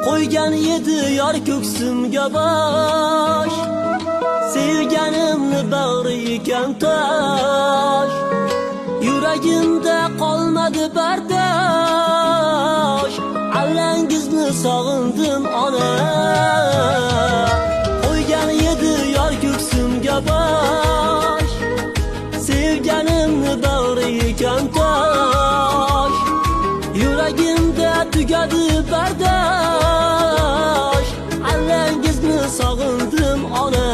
Qo'ygan edi yor ko'ksimga bosh, sevganimni bag'riga tosh. Yuragimda qolmadi bardosh, allangizni sog'indim ona. Qo'ygan edi yor ko'ksimga bosh, sevganimni bag'riga tosh. Yuragimda tugadi bardosh, allangizni sog'indim ona.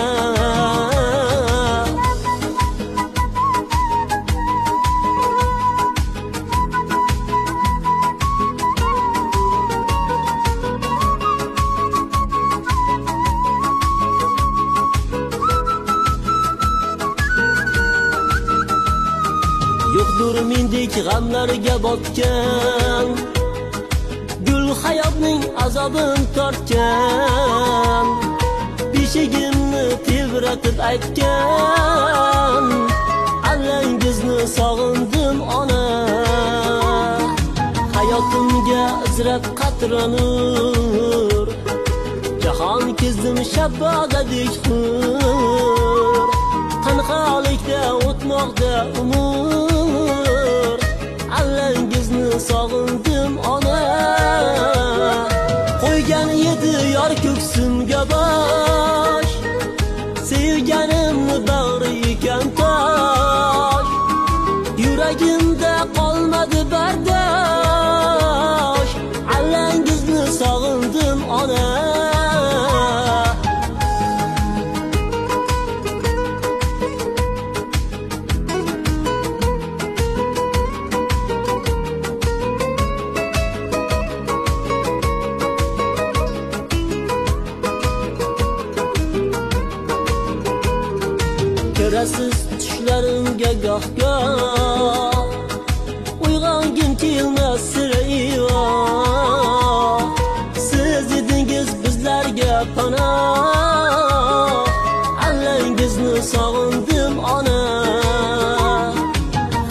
Yo'qdir mendek g'amlarga botgan, gul hayotning azobin tortgan. Beshigimni tebratib aytgan, allangizni sog'indim ona. Hayotimga izrab qatra nur, jahon kezdim shabbodadek hur. Tanholikda o'tmoqda umr, allangizni sog'indim ona. Qo'ygan edi yor ko'ksimga bosh, sevganimni bag'riga tosh. Yuragimda qolmadi bardosh, allangizni sog'indim ona. Kirasiz tushlarimga goh-goh, uyg'ongim kelmas sira. Siz edingiz bizlarga panoh, allangizni sog'indim ona.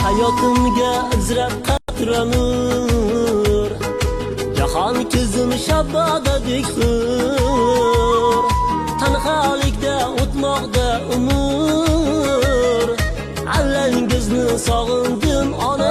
Hayotimga izrab qatra nur, jahon kezdim shabbodadek hur. Tanholikda o'tmoqda umr, allangizni sog'indim ona.